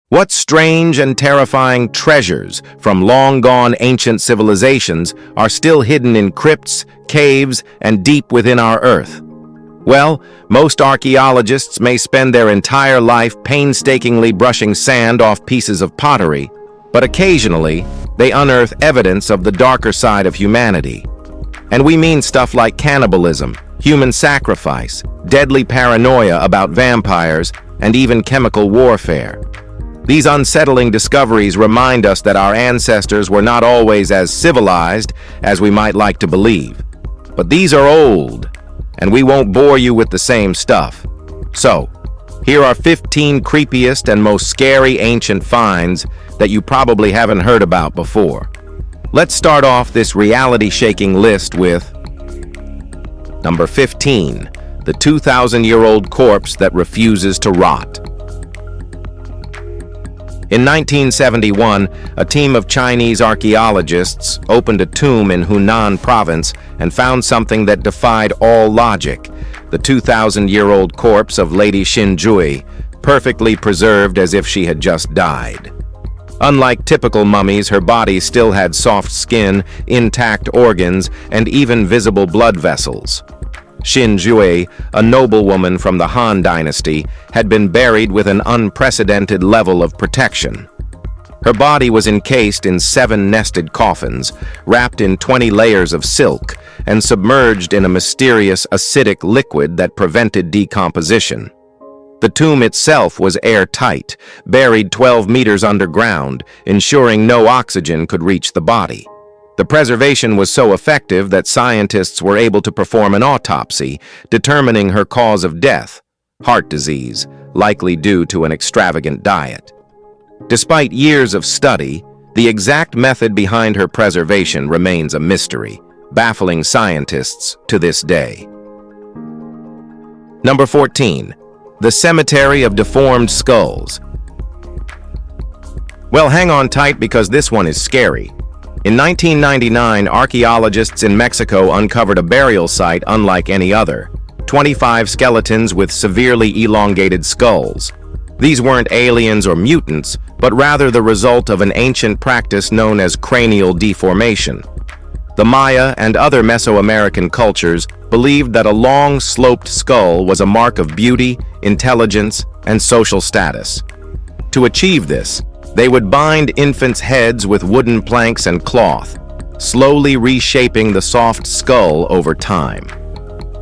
What strange and terrifying treasures from long-gone ancient civilizations are still hidden in crypts, caves, and deep within our Earth? Well, most archaeologists may spend their entire life painstakingly brushing sand off pieces of pottery, but occasionally they unearth evidence of the darker side of humanity. And we mean stuff like cannibalism, human sacrifice, deadly paranoia about vampires, and even chemical warfare. These unsettling discoveries remind us that our ancestors were not always as civilized as we might like to believe. But these are old, and we won't bore you with the same stuff. So, here are 15 creepiest and most scary ancient finds that you probably haven't heard about before. Let's start off this reality-shaking list with number 15, the 2,000-year-old corpse that refuses to rot. In 1971, a team of Chinese archaeologists opened a tomb in Hunan province and found something that defied all logic: the 2,000-year-old corpse of Lady Shinui, perfectly preserved as if she had just died. Unlike typical mummies, her body still had soft skin, intact organs, and even visible blood vessels. Shinui, a noblewoman from the Han Dynasty, had been buried with an unprecedented level of protection. Her body was encased in 7 nested coffins, wrapped in 20 layers of silk, and submerged in a mysterious acidic liquid that prevented decomposition. The tomb itself was airtight, buried 12 meters underground, ensuring no oxygen could reach the body. The preservation was so effective that scientists were able to perform an autopsy, determining her cause of death: heart disease, likely due to an extravagant diet. Despite years of study, the exact method behind her preservation remains a mystery, baffling scientists to this day. Number 14. The Cemetery of Deformed Skulls. Well, hang on tight because this one is scary. In 1999, archaeologists in Mexico uncovered a burial site unlike any other: 25 skeletons with severely elongated skulls. These weren't aliens or mutants, but rather the result of an ancient practice known as cranial deformation. The Maya and other Mesoamerican cultures believed that a long, sloped skull was a mark of beauty, intelligence, and social status. To achieve this, they would bind infants' heads with wooden planks and cloth, slowly reshaping the soft skull over time.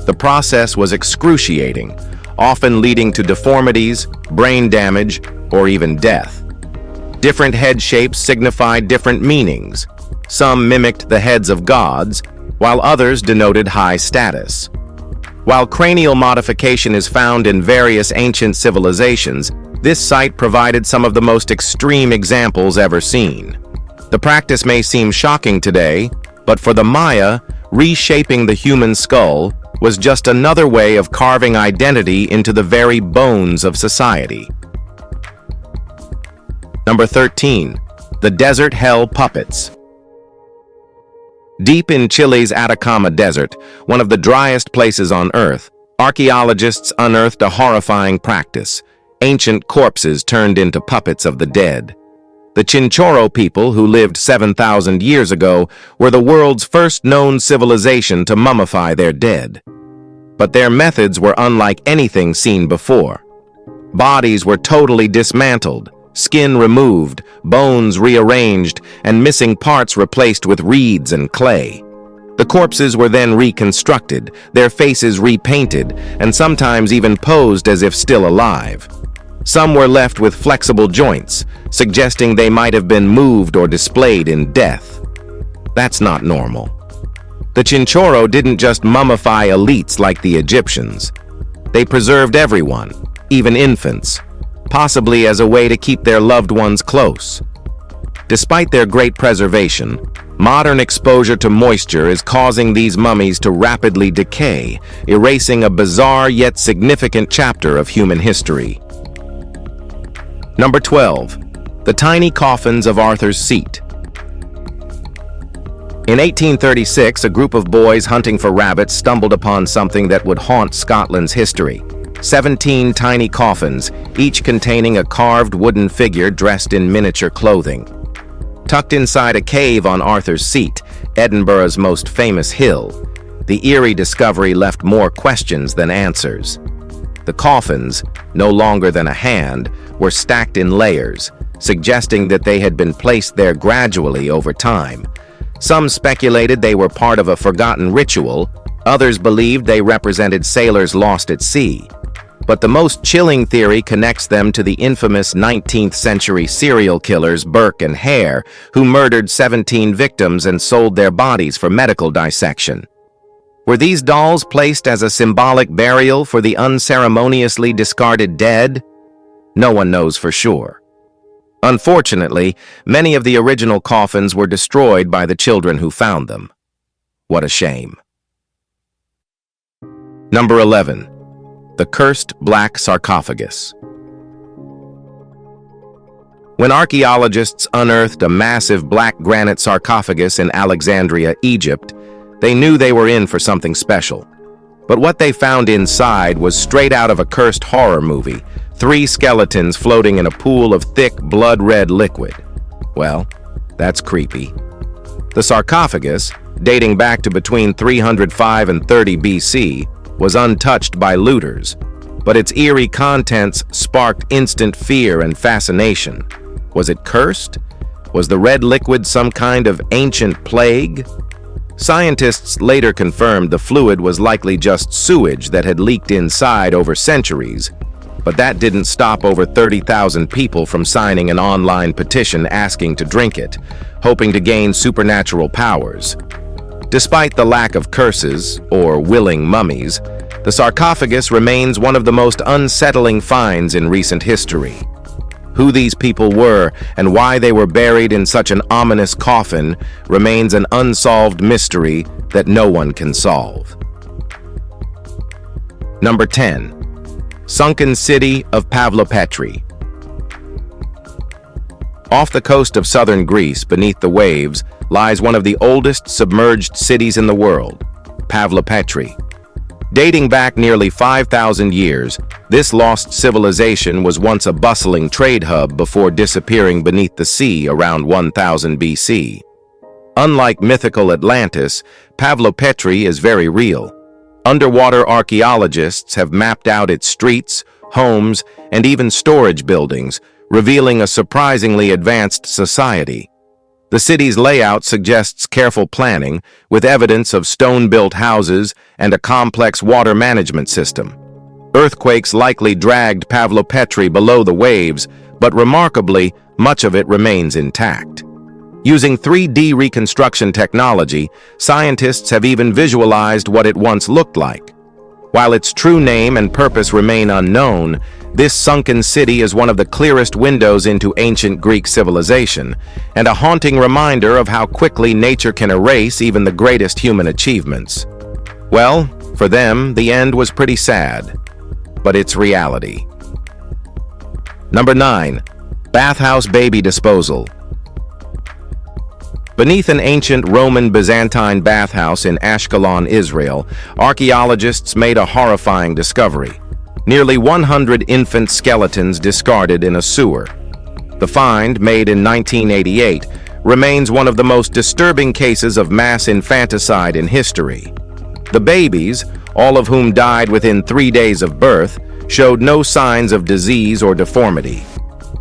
The process was excruciating, often leading to deformities, brain damage, or even death. Different head shapes signified different meanings. Some mimicked the heads of gods, while others denoted high status. While cranial modification is found in various ancient civilizations, this site provided some of the most extreme examples ever seen. The practice may seem shocking today, but for the Maya, reshaping the human skull was just another way of carving identity into the very bones of society. Number 13. The Desert Hell Puppets. Deep in Chile's Atacama Desert, one of the driest places on Earth, archaeologists unearthed a horrifying practice: ancient corpses turned into puppets of the dead. The Chinchorro people, who lived 7,000 years ago, were the world's first known civilization to mummify their dead. But their methods were unlike anything seen before. Bodies were totally dismantled, skin removed, bones rearranged, and missing parts replaced with reeds and clay. The corpses were then reconstructed, their faces repainted, and sometimes even posed as if still alive. Some were left with flexible joints, suggesting they might have been moved or displayed in death. That's not normal. The Chinchorro didn't just mummify elites like the Egyptians. They preserved everyone, even infants, possibly as a way to keep their loved ones close. Despite their great preservation, modern exposure to moisture is causing these mummies to rapidly decay, erasing a bizarre yet significant chapter of human history. Number 12. The Tiny Coffins of Arthur's Seat. In 1836, a group of boys hunting for rabbits stumbled upon something that would haunt Scotland's history: 17 tiny coffins, each containing a carved wooden figure dressed in miniature clothing. Tucked inside a cave on Arthur's Seat, Edinburgh's most famous hill, the eerie discovery left more questions than answers. The coffins, no longer than a hand, were stacked in layers, suggesting that they had been placed there gradually over time. Some speculated they were part of a forgotten ritual, others believed they represented sailors lost at sea. But the most chilling theory connects them to the infamous 19th century serial killers Burke and Hare, who murdered 17 victims and sold their bodies for medical dissection. Were these dolls placed as a symbolic burial for the unceremoniously discarded dead? No one knows for sure. Unfortunately, many of the original coffins were destroyed by the children who found them. What a shame. Number 11. The Cursed Black Sarcophagus. When archaeologists unearthed a massive black granite sarcophagus in Alexandria, Egypt, they knew they were in for something special. But what they found inside was straight out of a cursed horror movie, 3 skeletons floating in a pool of thick, blood-red liquid. Well, that's creepy. The sarcophagus, dating back to between 305 and 30 BC, was untouched by looters, but its eerie contents sparked instant fear and fascination. Was it cursed? Was the red liquid some kind of ancient plague? Scientists later confirmed the fluid was likely just sewage that had leaked inside over centuries, but that didn't stop over 30,000 people from signing an online petition asking to drink it, hoping to gain supernatural powers. Despite the lack of curses, or willing mummies, the sarcophagus remains one of the most unsettling finds in recent history. Who these people were and why they were buried in such an ominous coffin remains an unsolved mystery that no one can solve. Number 10. Sunken City of Pavlopetri. Off the coast of southern Greece, beneath the waves, lies one of the oldest submerged cities in the world, Pavlopetri. Dating back nearly 5,000 years, this lost civilization was once a bustling trade hub before disappearing beneath the sea around 1000 BC. Unlike mythical Atlantis, Pavlopetri is very real. Underwater archaeologists have mapped out its streets, homes, and even storage buildings, revealing a surprisingly advanced society. The city's layout suggests careful planning, with evidence of stone-built houses and a complex water management system. Earthquakes likely dragged Pavlopetri below the waves, but remarkably, much of it remains intact. Using 3D reconstruction technology, scientists have even visualized what it once looked like. While its true name and purpose remain unknown, this sunken city is one of the clearest windows into ancient Greek civilization, and a haunting reminder of how quickly nature can erase even the greatest human achievements. Well, for them, the end was pretty sad, but it's reality. Number 9. Bathhouse Baby Disposal. Beneath an ancient Roman Byzantine bathhouse in Ashkelon, Israel, archaeologists made a horrifying discovery. Nearly 100 infant skeletons discarded in a sewer. The find, made in 1988, remains one of the most disturbing cases of mass infanticide in history. The babies, all of whom died within 3 days of birth, showed no signs of disease or deformity.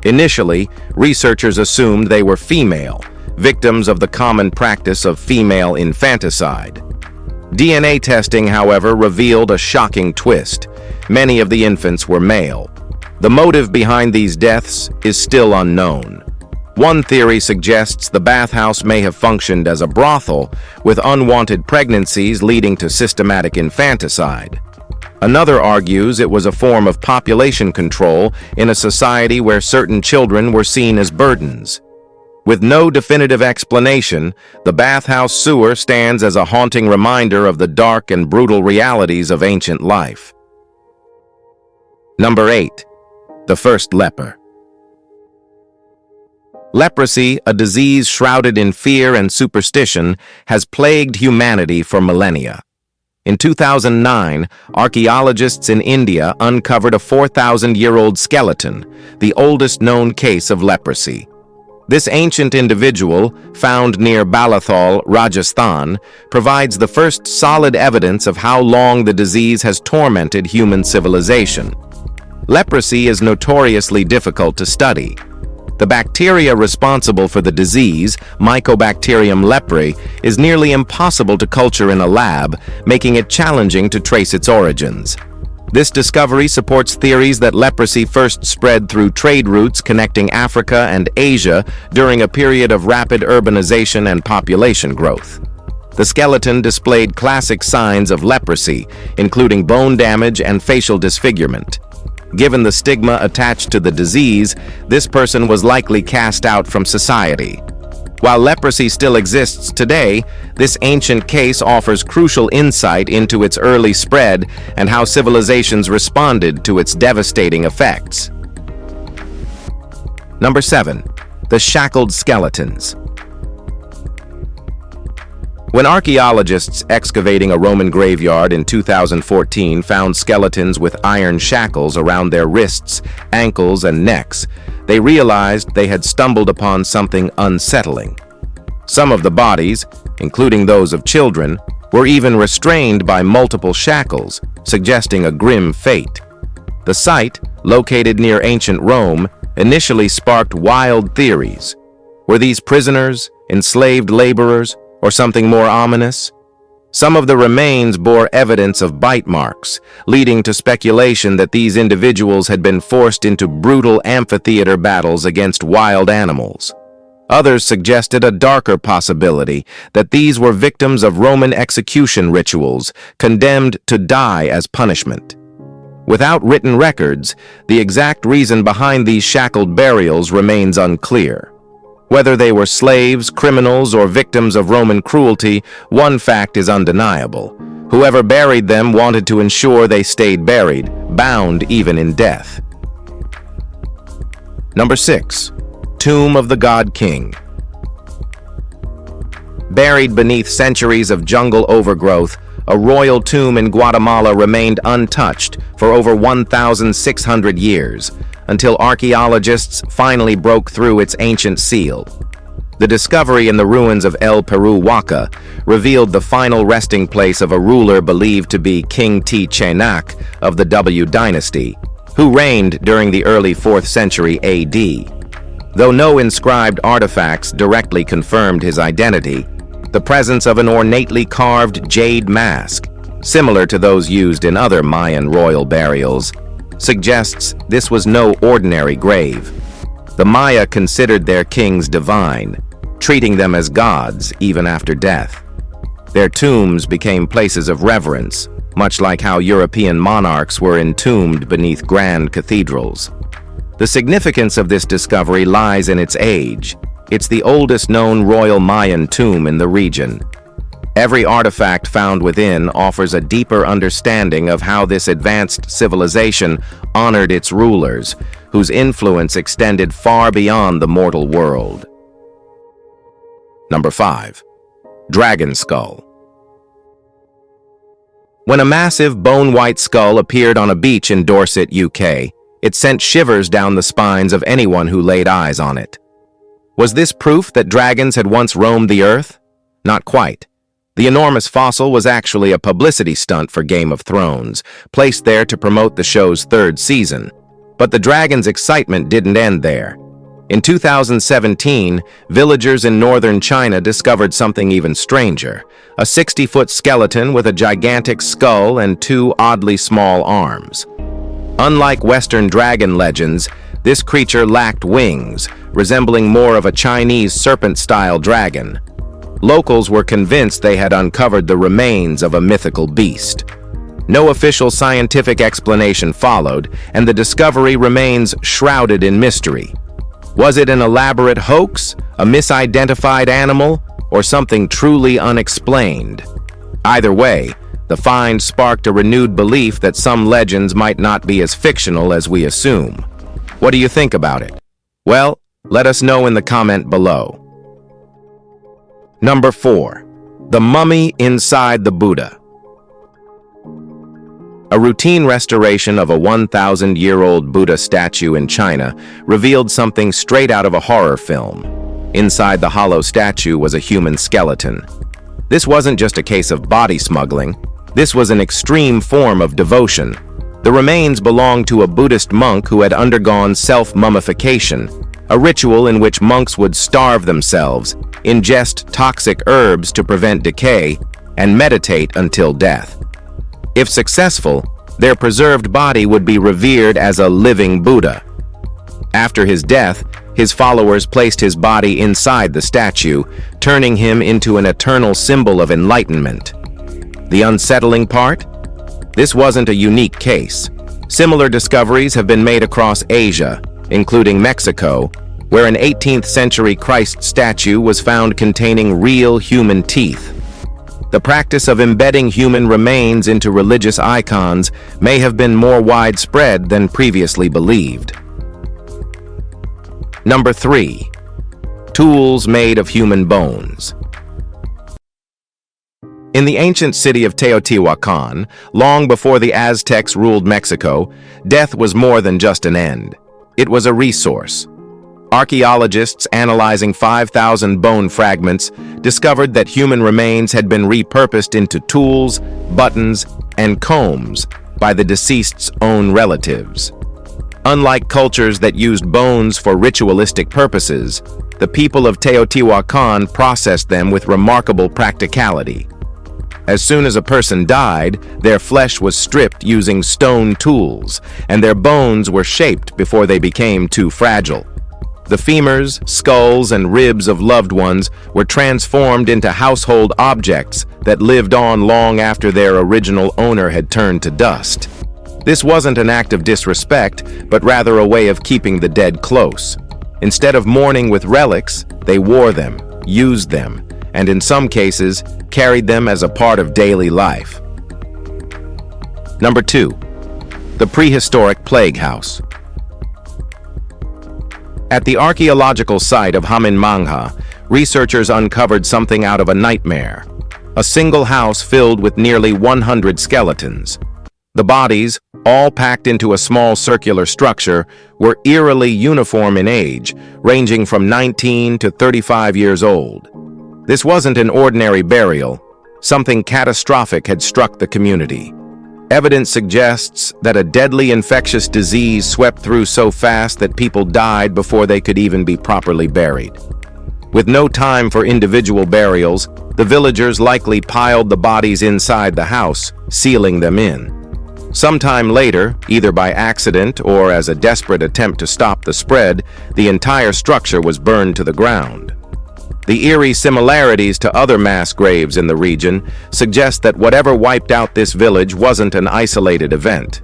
Initially, researchers assumed they were female, victims of the common practice of female infanticide. DNA testing, however, revealed a shocking twist. Many of the infants were male. The motive behind these deaths is still unknown. One theory suggests the bathhouse may have functioned as a brothel, with unwanted pregnancies leading to systematic infanticide. Another argues it was a form of population control in a society where certain children were seen as burdens. With no definitive explanation, the bathhouse sewer stands as a haunting reminder of the dark and brutal realities of ancient life. Number 8. The First Leper. Leprosy, a disease shrouded in fear and superstition, has plagued humanity for millennia. In 2009, archaeologists in India uncovered a 4,000-year-old skeleton, the oldest known case of leprosy. This ancient individual, found near Balathal, Rajasthan, provides the first solid evidence of how long the disease has tormented human civilization. Leprosy is notoriously difficult to study. The bacteria responsible for the disease, Mycobacterium leprae, is nearly impossible to culture in a lab, making it challenging to trace its origins. This discovery supports theories that leprosy first spread through trade routes connecting Africa and Asia during a period of rapid urbanization and population growth. The skeleton displayed classic signs of leprosy, including bone damage and facial disfigurement. Given the stigma attached to the disease, this person was likely cast out from society. While leprosy still exists today, this ancient case offers crucial insight into its early spread and how civilizations responded to its devastating effects. Number 7. The Shackled Skeletons. When archaeologists excavating a Roman graveyard in 2014 found skeletons with iron shackles around their wrists, ankles, and necks, they realized they had stumbled upon something unsettling. Some of the bodies, including those of children, were even restrained by multiple shackles, suggesting a grim fate. The site, located near ancient Rome, initially sparked wild theories. Were these prisoners, enslaved laborers, or something more ominous? Some of the remains bore evidence of bite marks, leading to speculation that these individuals had been forced into brutal amphitheater battles against wild animals. Others suggested a darker possibility, that these were victims of Roman execution rituals, condemned to die as punishment. Without written records, the exact reason behind these shackled burials remains unclear. Whether they were slaves, criminals, or victims of Roman cruelty, one fact is undeniable. Whoever buried them wanted to ensure they stayed buried, bound even in death. Number 6. Tomb of the God King. Buried beneath centuries of jungle overgrowth, a royal tomb in Guatemala remained untouched for over 1,600 years, until archaeologists finally broke through its ancient seal. The discovery in the ruins of El Peru Huaca revealed the final resting place of a ruler believed to be King Tianak of the W dynasty, who reigned during the early 4th century AD. Though no inscribed artifacts directly confirmed his identity, the presence of an ornately carved jade mask, similar to those used in other Mayan royal burials, suggests this was no ordinary grave. The Maya considered their kings divine, treating them as gods even after death. Their tombs became places of reverence, much like how European monarchs were entombed beneath grand cathedrals. The significance of this discovery lies in its age. It's the oldest known royal Mayan tomb in the region. Every artifact found within offers a deeper understanding of how this advanced civilization honored its rulers, whose influence extended far beyond the mortal world. Number 5. Dragon Skull. When a massive bone-white skull appeared on a beach in Dorset, UK, it sent shivers down the spines of anyone who laid eyes on it. Was this proof that dragons had once roamed the earth? Not quite. The enormous fossil was actually a publicity stunt for Game of Thrones, placed there to promote the show's 3rd season. But the dragon's excitement didn't end there. In 2017, villagers in northern China discovered something even stranger, a 60-foot skeleton with a gigantic skull and 2 oddly small arms. Unlike Western dragon legends, this creature lacked wings, resembling more of a Chinese serpent-style dragon. Locals were convinced they had uncovered the remains of a mythical beast. No official scientific explanation followed, and the discovery remains shrouded in mystery. Was it an elaborate hoax, a misidentified animal, or something truly unexplained? Either way, the find sparked a renewed belief that some legends might not be as fictional as we assume. What do you think about it? Well, let us know in the comment below. Number 4. The Mummy Inside the Buddha. A routine restoration of a 1,000-year-old Buddha statue in China revealed something straight out of a horror film. Inside the hollow statue was a human skeleton. This wasn't just a case of body smuggling. This was an extreme form of devotion. The remains belonged to a Buddhist monk who had undergone self-mummification, a ritual in which monks would starve themselves, ingest toxic herbs to prevent decay, and meditate until death. If successful, their preserved body would be revered as a living Buddha. After his death, his followers placed his body inside the statue, turning him into an eternal symbol of enlightenment. The unsettling part? This wasn't a unique case. Similar discoveries have been made across Asia, including Mexico, where an 18th century Christ statue was found containing real human teeth. The practice of embedding human remains into religious icons may have been more widespread than previously believed. Number 3. Tools made of human bones. In the ancient city of Teotihuacan, long before the Aztecs ruled Mexico, death was more than just an end. It was a resource. Archaeologists analyzing 5,000 bone fragments discovered that human remains had been repurposed into tools, buttons, and combs by the deceased's own relatives. Unlike cultures that used bones for ritualistic purposes, the people of Teotihuacan processed them with remarkable practicality. As soon as a person died, their flesh was stripped using stone tools, and their bones were shaped before they became too fragile. The femurs, skulls, and ribs of loved ones were transformed into household objects that lived on long after their original owner had turned to dust. This wasn't an act of disrespect, but rather a way of keeping the dead close. Instead of mourning with relics, they wore them, used them, and in some cases, carried them as a part of daily life. Number 2. The Prehistoric Plague House. At the archaeological site of Haminmangha, researchers uncovered something out of a nightmare. A single house filled with nearly 100 skeletons. The bodies, all packed into a small circular structure, were eerily uniform in age, ranging from 19 to 35 years old. This wasn't an ordinary burial. Something catastrophic had struck the community. Evidence suggests that a deadly infectious disease swept through so fast that people died before they could even be properly buried. With no time for individual burials, the villagers likely piled the bodies inside the house, sealing them in. Sometime later, either by accident or as a desperate attempt to stop the spread, the entire structure was burned to the ground. The eerie similarities to other mass graves in the region suggest that whatever wiped out this village wasn't an isolated event.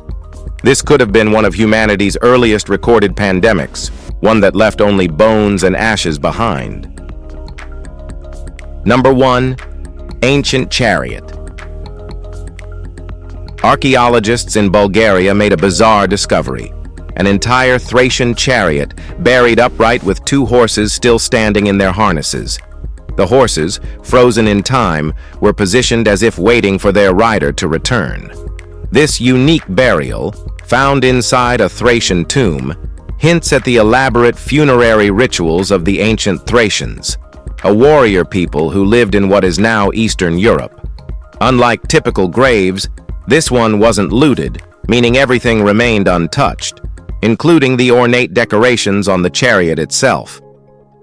This could have been one of humanity's earliest recorded pandemics, one that left only bones and ashes behind. Number 1. Ancient Chariot. Archaeologists in Bulgaria made a bizarre discovery. An entire Thracian chariot buried upright with 2 horses still standing in their harnesses. The horses, frozen in time, were positioned as if waiting for their rider to return. This unique burial, found inside a Thracian tomb, hints at the elaborate funerary rituals of the ancient Thracians, a warrior people who lived in what is now Eastern Europe. Unlike typical graves, this one wasn't looted, meaning everything remained untouched, including the ornate decorations on the chariot itself.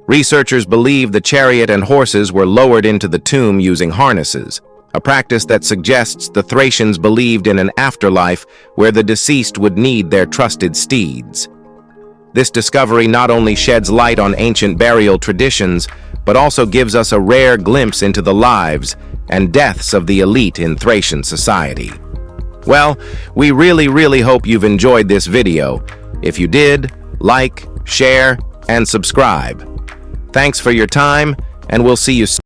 Researchers believe the chariot and horses were lowered into the tomb using harnesses, a practice that suggests the Thracians believed in an afterlife where the deceased would need their trusted steeds. This discovery not only sheds light on ancient burial traditions, but also gives us a rare glimpse into the lives and deaths of the elite in Thracian society. Well, we really hope you've enjoyed this video. If you did, like, share, and subscribe. Thanks for your time, and we'll see you soon.